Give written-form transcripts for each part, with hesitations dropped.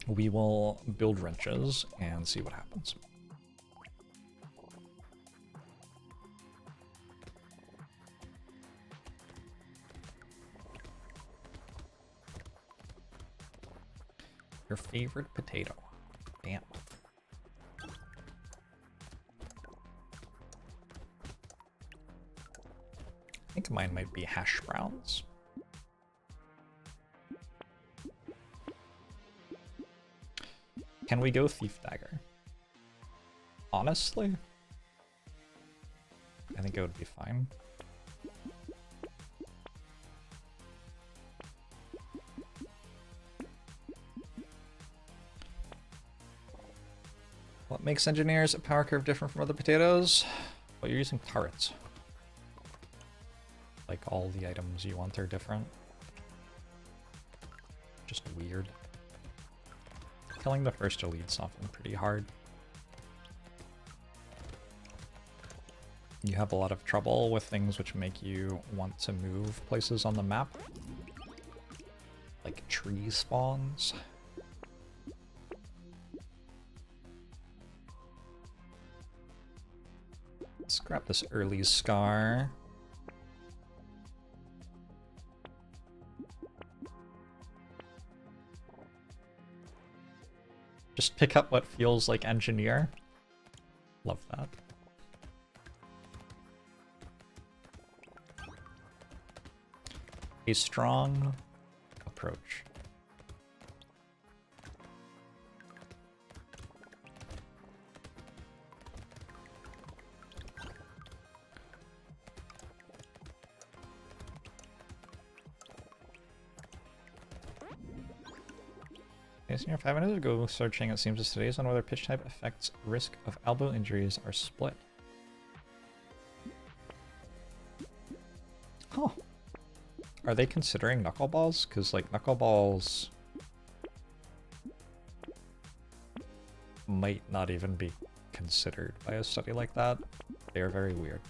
we will build wrenches and see what happens. Your favorite potato. Damn. I think mine might be hash browns. Can we go Thief Dagger? Honestly, I think it would be fine. What makes engineers a power curve different from other potatoes? Well, you're using turrets. Like, all the items you want are different. Just weird. Killing the first elite's often pretty hard. You have a lot of trouble with things which make you want to move places on the map. Like tree spawns. Let's grab this early scar. Just pick up what feels like engineer. Love that. A strong approach. Here 5 minutes ago, searching, it seems, as today's on whether pitch type affects risk of elbow injuries are split. Huh. Are they considering knuckleballs? Because, like, knuckleballs might not even be considered by a study like that. They are very weird.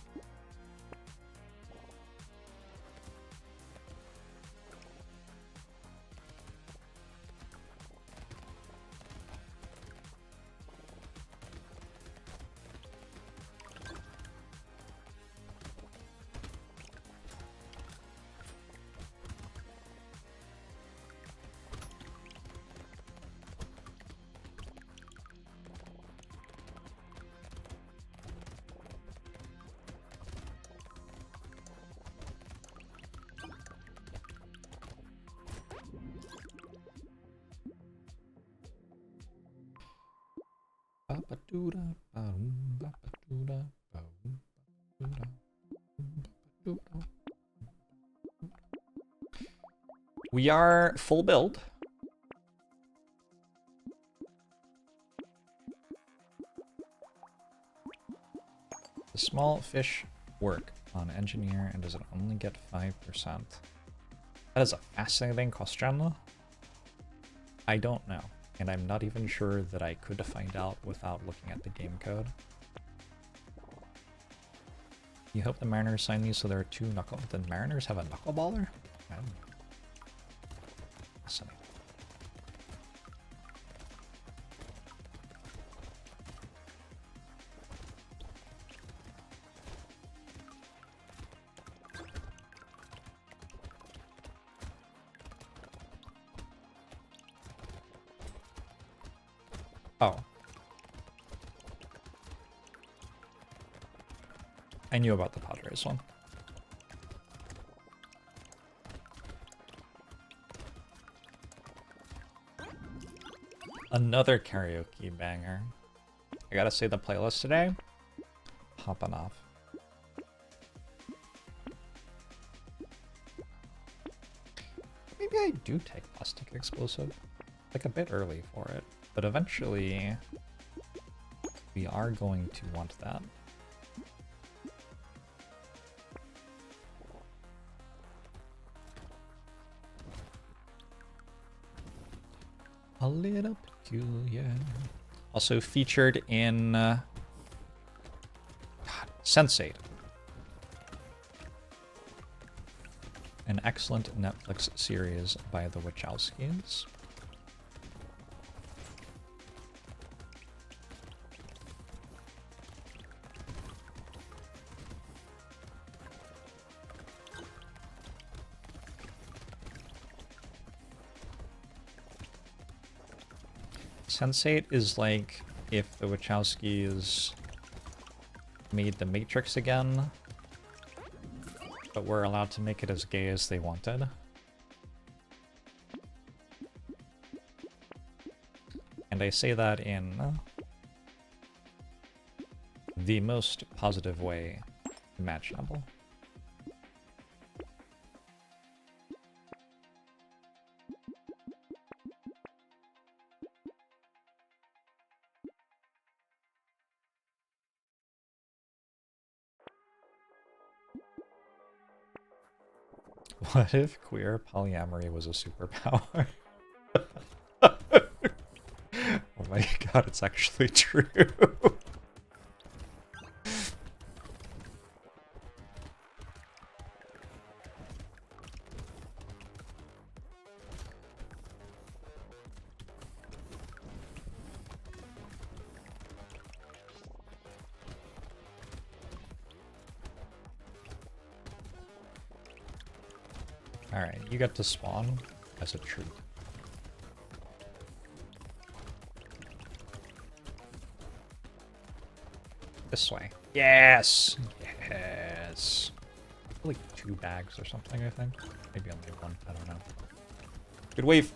We are full build. The small fish work on engineer, and does it only get 5%? That is a fascinating question. I don't know, and I'm not even sure that I could find out without looking at the game code. You hope the Mariners sign these so there are 2 knuckle. The Mariners have a knuckleballer? Fascinating. Oh. I knew about the Padres one. Another karaoke banger. I gotta say, the playlist today, popping off. Maybe I do take plastic explosive. Like a bit early for it, but eventually we are going to want that. A little peculiar. Also featured in Sense8. An excellent Netflix series by the Wachowskis. Sensate is like if the Wachowskis made the Matrix again, but were allowed to make it as gay as they wanted. And I say that in the most positive way imaginable. What if queer polyamory was a superpower? Oh my god, it's actually true. Alright, you get to spawn as a treat. This way. Yes! Yes! Like 2 bags or something, I think. Maybe only 1, I don't know. Good wave!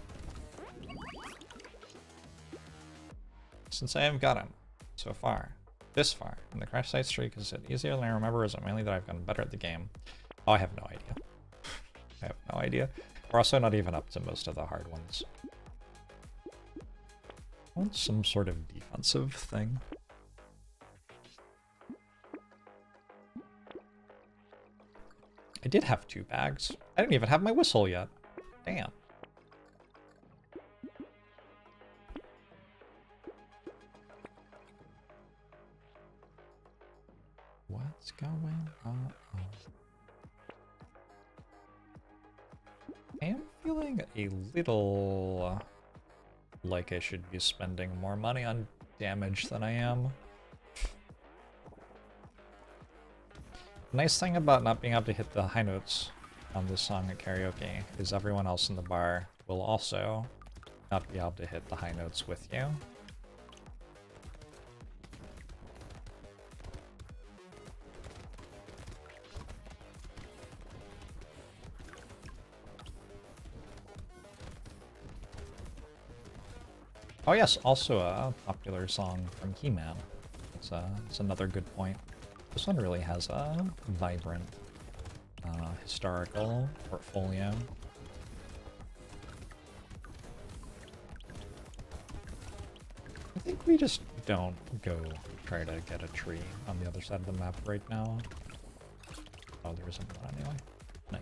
Since I have gotten so far, this far, in the crash site streak, is it easier than I remember, or is it mainly that I've gotten better at the game? Oh, I have no idea. I have no idea. We're also not even up to most of the hard ones. I want some sort of defensive thing. I did have 2 bags. I didn't even have my whistle yet. Damn. What's going on? I am feeling a little like I should be spending more money on damage than I am. The nice thing about not being able to hit the high notes on this song at karaoke is everyone else in the bar will also not be able to hit the high notes with you. Oh yes, also a popular song from He-Man. It's another good point. This one really has a vibrant historical portfolio. I think we just don't go try to get a tree on the other side of the map right now. Oh, there isn't one anyway. Nice.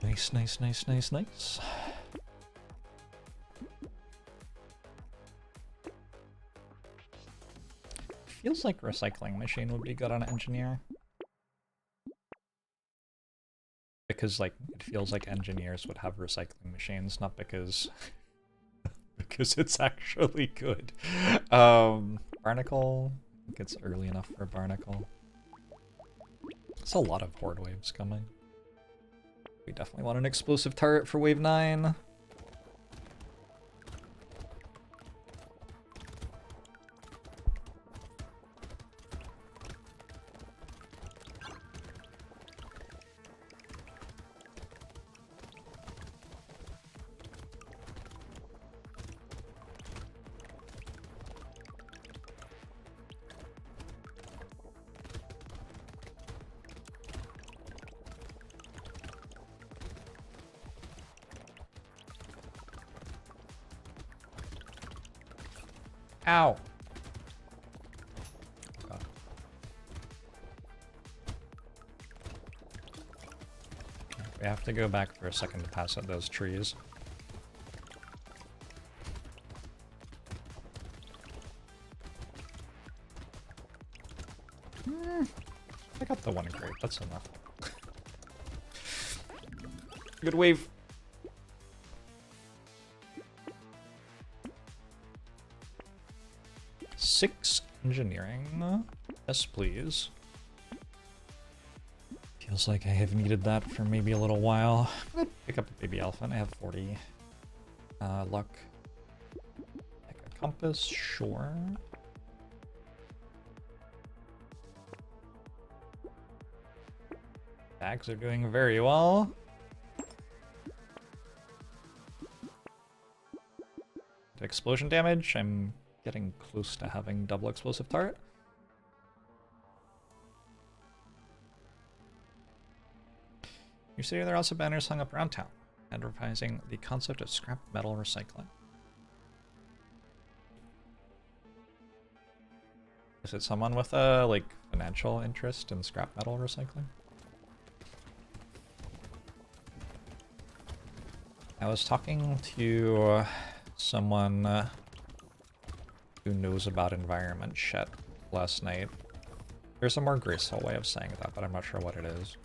Nice, nice, nice, nice, nice. Feels like recycling machine would be good on engineer. Because, like, it feels like engineers would have recycling machines, not because... because it's actually good. Barnacle, I think it's early enough for Barnacle. There's a lot of horde waves coming. We definitely want an explosive turret for wave 9. Ow! God. We have to go back for a second to pass out those trees. I got the one crate, that's enough. Good wave! Six engineering. Yes, please. Feels like I have needed that for maybe a little while. I'm gonna pick up a baby elephant. I have 40 luck. Pick a compass, sure. Bags are doing very well. Explosion damage. I'm getting close to having double explosive turret. You see there are also banners hung up around town, advertising the concept of scrap metal recycling. Is it someone with a, like, financial interest in scrap metal recycling? I was talking to someone who knows about environment shit last night. There's a more graceful way of saying that, but I'm not sure what it is.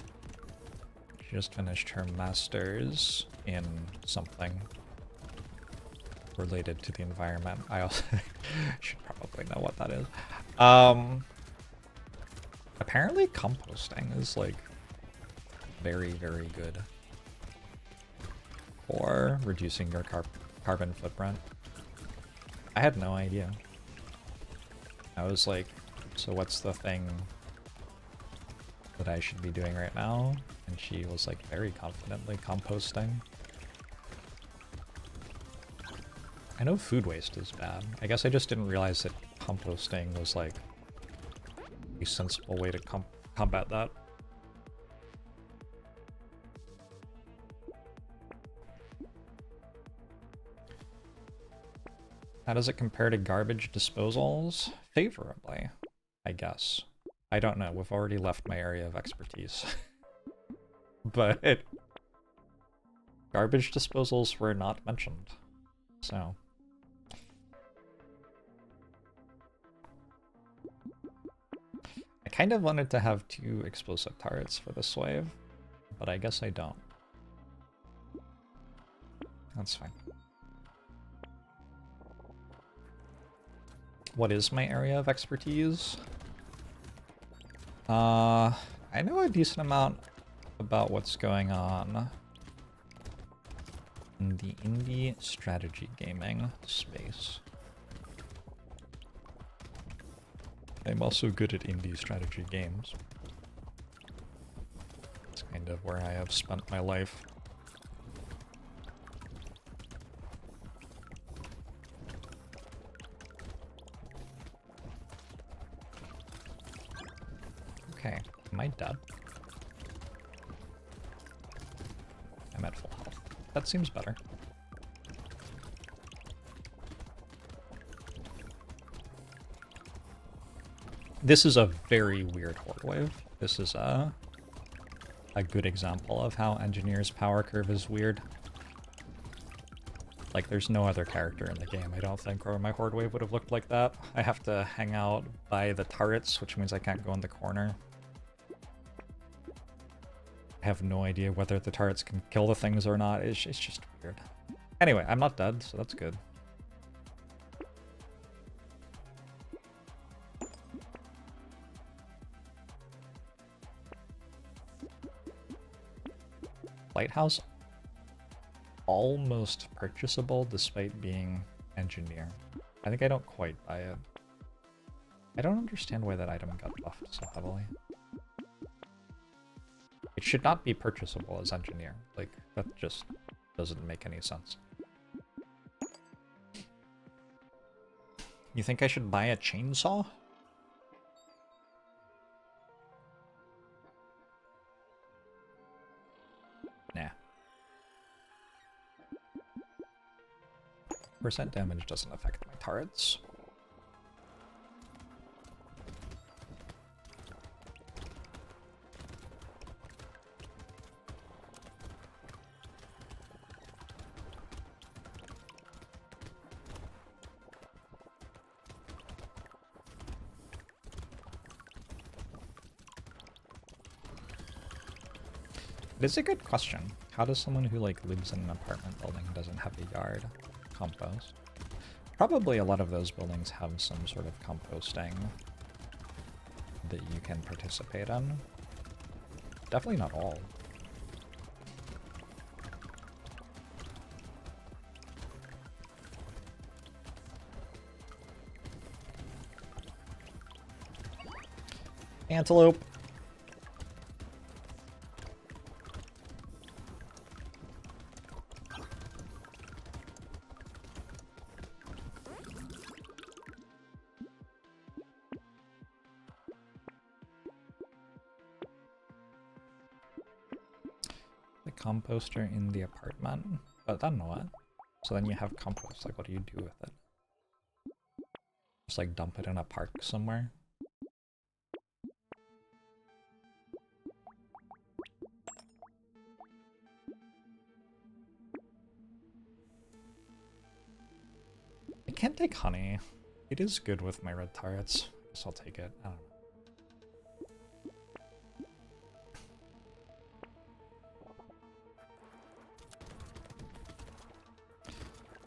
She just finished her master's in something related to the environment. I also should probably know what that is. Apparently composting is like very, very good for reducing your carbon footprint. I had no idea. I was like, so what's the thing that I should be doing right now? And she was like very confidently composting. I know food waste is bad. I guess I just didn't realize that composting was like a sensible way to combat that. How does it compare to garbage disposals? Favorably, I guess. I don't know, we've already left my area of expertise. But garbage disposals were not mentioned, so. I kind of wanted to have 2 explosive turrets for this wave, but I guess I don't. That's fine. What is my area of expertise? I know a decent amount about what's going on in the indie strategy gaming space. I'm also good at indie strategy games. It's kind of where I have spent my life. Okay, am I dead? I'm at full health. That seems better. This is a very weird horde wave. This is a good example of how Engineer's power curve is weird. Like, there's no other character in the game, I don't think, or my horde wave would have looked like that. I have to hang out by the turrets, which means I can't go in the corner. I have no idea whether the turrets can kill the things or not. It's just weird. Anyway, I'm not dead, so that's good. Lighthouse, almost purchasable despite being engineer. I think I don't quite buy it. I don't understand why that item got buffed so heavily. It should not be purchasable as engineer. Like, that just doesn't make any sense. You think I should buy a chainsaw? Nah. Percent damage doesn't affect my turrets. It is a good question. How does someone who like lives in an apartment building doesn't have a yard compost? Probably a lot of those buildings have some sort of composting that you can participate in. definitely not all. Antelope. The composter in the apartment, but then what? So then you have compost, like what do you do with it? Just like dump it in a park somewhere? I can't take honey. It is good with my red turrets. Guess I'll take it. I don't know.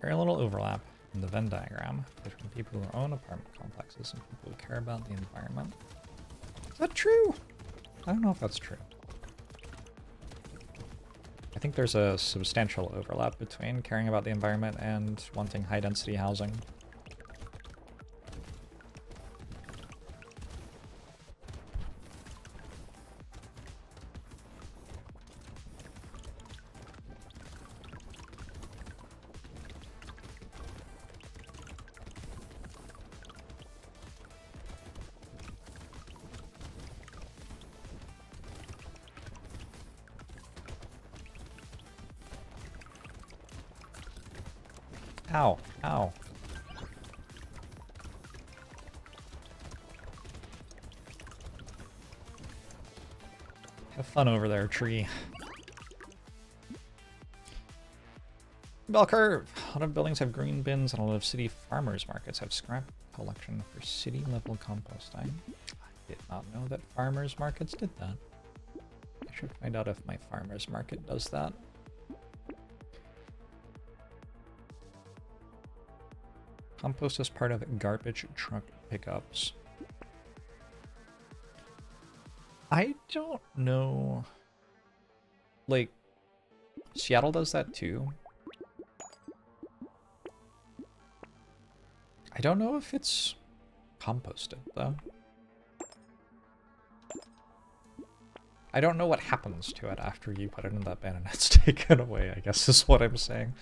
Very little overlap in the Venn diagram between people who own apartment complexes and people who care about the environment. Is that true? I don't know if that's true. I think there's a substantial overlap between caring about the environment and wanting high-density housing. Ow, ow. Have fun over there, tree. Bell curve! A lot of buildings have green bins and a lot of city farmers markets have scrap collection for city level composting. I did not know that farmers markets did that. I should find out if my farmers market does that. Compost is part of garbage truck pickups. I don't know. Like, Seattle does that too. I don't know if it's composted though. I don't know what happens to it after you put it in that bin and it's taken away, I guess is what I'm saying.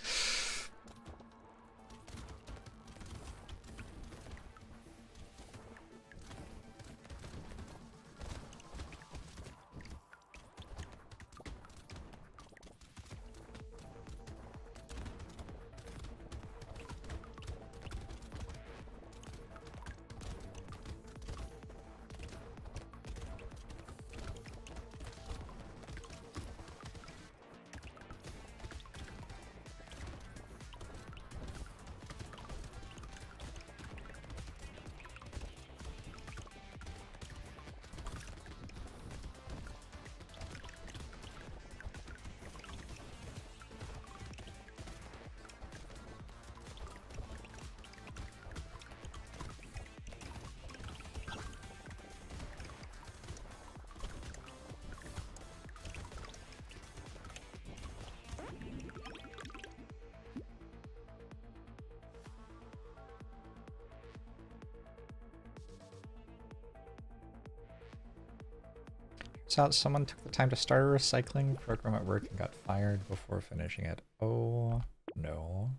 Turns out someone took the time to start a recycling program at work and got fired before finishing it. Oh no.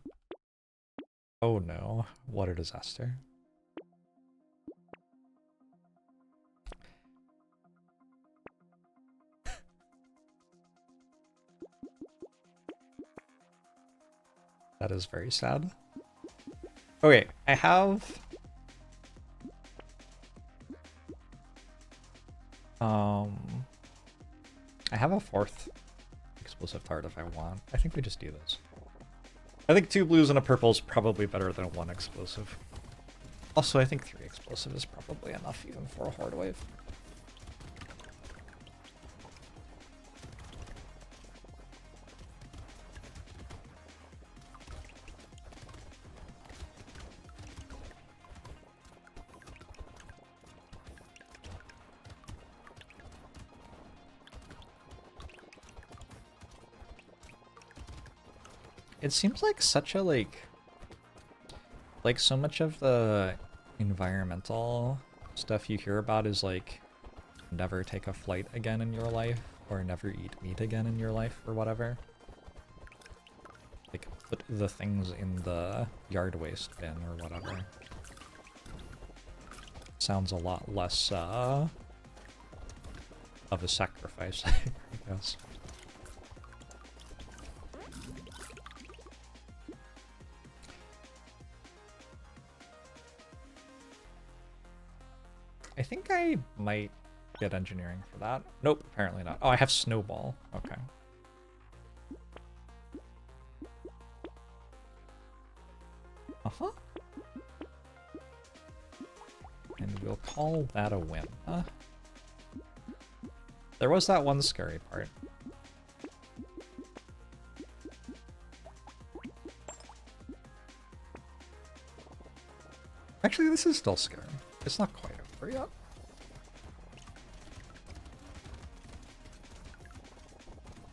Oh no. What a disaster. That is very sad. Okay, I have... I have a fourth explosive tart if I want. I think we just do this. I think 2 blues and a purple is probably better than 1 explosive. Also, I think 3 explosive is probably enough even for a horde wave. It seems like such a like so much of the environmental stuff you hear about is like never take a flight again in your life or never eat meat again in your life or whatever. Like put the things in the yard waste bin or whatever. Sounds a lot less of a sacrifice, I guess. I think I might get engineering for that. Nope, apparently not. Oh, I have snowball. Okay. Uh-huh. And we'll call that a win. Huh? There was that one scary part. Actually, this is still scary. It's not quite over yet.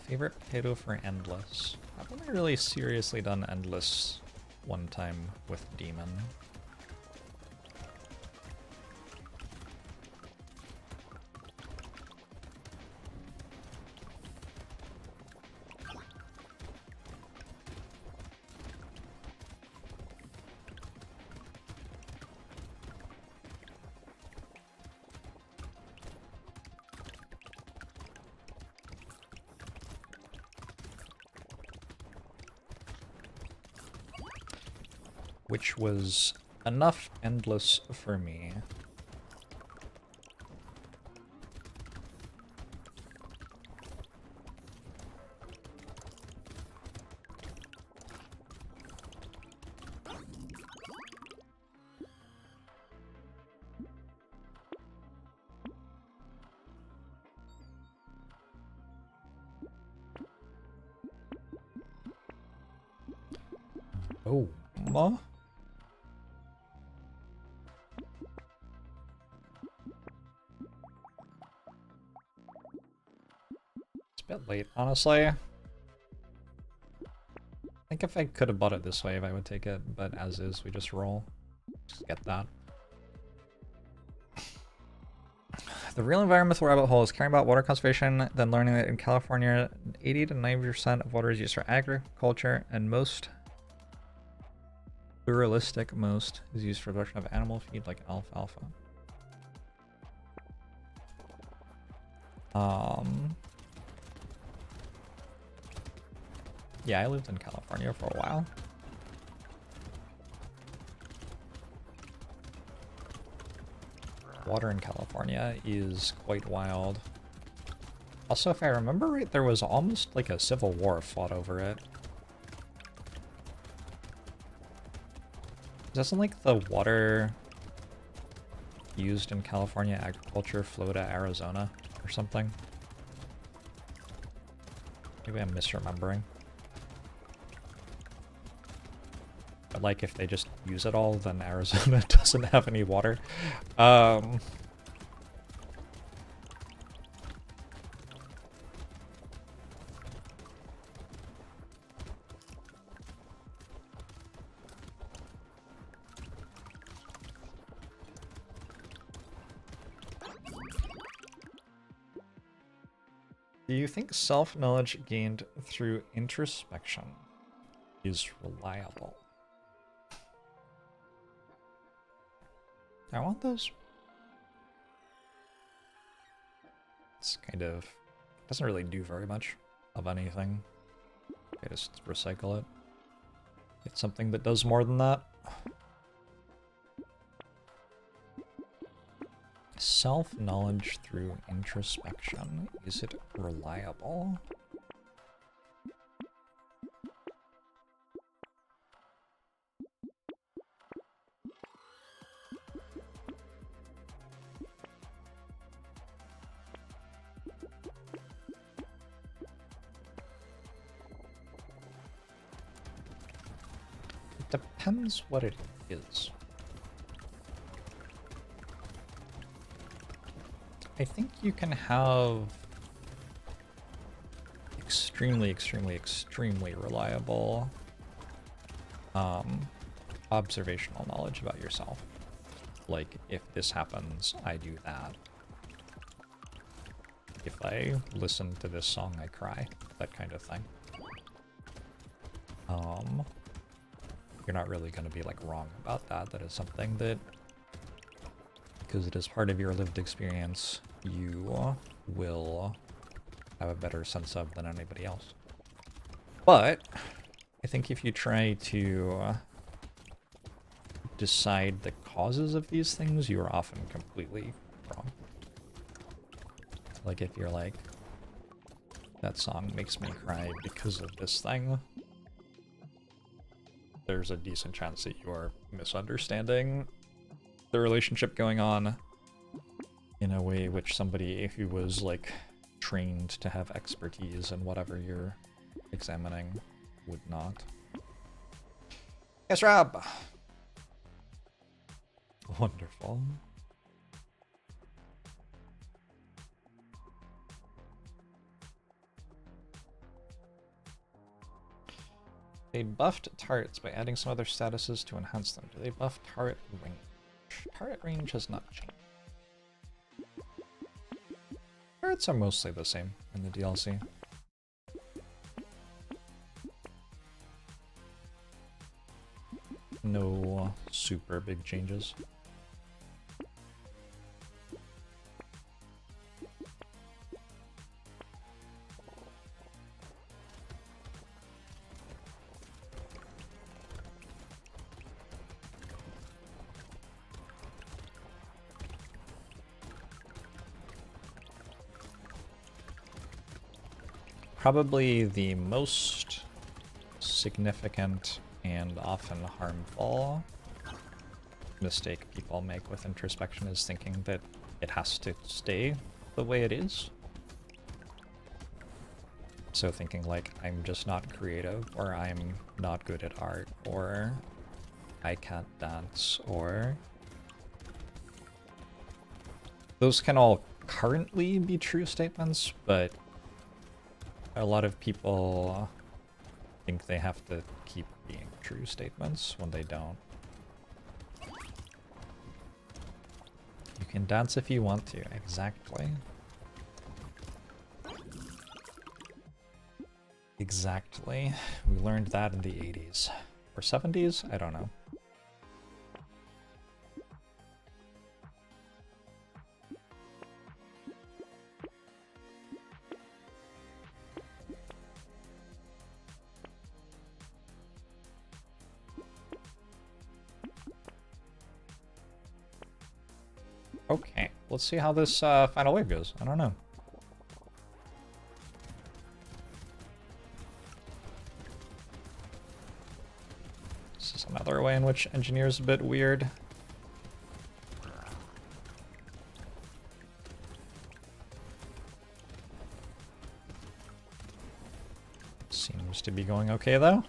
Favorite potato for endless. I've only really seriously done endless one time with demon. Which was enough endless for me. Oh, ma. Bit late, honestly. I think if I could have bought it this wave, I would take it, but as is, we just roll. Just get that. The real environmental rabbit hole is caring about water conservation, then learning that in California, 80 to 90% of water is used for agriculture, and most pluralistic most is used for production of animal feed like alfalfa. Yeah, I lived in California for a while. Water in California is quite wild. Also, if I remember right, there was almost like a civil war fought over it. Doesn't like the water used in California agriculture flow to Arizona or something? Maybe I'm misremembering. But like if they just use it all, then Arizona doesn't have any water. Do you think self-knowledge gained through introspection is reliable? I want those. It's kind of doesn't really do very much of anything. I just recycle it. Get something that does more than that. Self-knowledge through introspection. Is it reliable? It depends what it is. I think you can have extremely, extremely, extremely reliable observational knowledge about yourself. Like, if this happens, I do that. If I listen to this song, I cry. That kind of thing. You're not really going to be, like, wrong about that. That is something that, because it is part of your lived experience, you will have a better sense of than anybody else. But I think if you try to decide the causes of these things, you are often completely wrong. Like if you're like, that song makes me cry because of this thing, there's a decent chance that you are misunderstanding the relationship going on in a way which somebody who was like trained to have expertise in whatever you're examining would not. Yes, Rob! Wonderful. They buffed turrets by adding some other statuses to enhance them. Do they buff turret range? Turret range has not changed. Turrets are mostly the same in the DLC. No super big changes. Probably the most significant and often harmful mistake people make with introspection is thinking that it has to stay the way it is. So thinking like, I'm just not creative, or I'm not good at art, or I can't dance, or... Those can all currently be true statements, but a lot of people think they have to keep being true statements when they don't. You can dance if you want to, exactly. Exactly. We learned that in the 80s. Or 70s? I don't know. Okay, let's see how this final wave goes. I don't know. This is another way in which engineer's a bit weird. Seems to be going okay, though.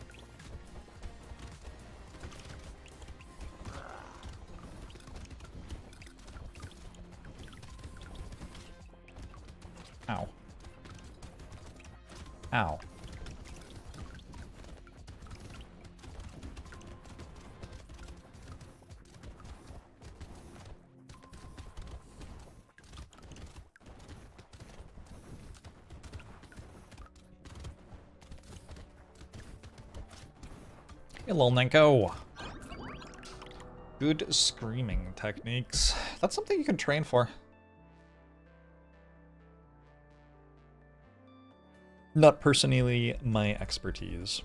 Ow. Ow. Hey, lil Nenko. Good screaming techniques. That's something you can train for. Not personally my expertise.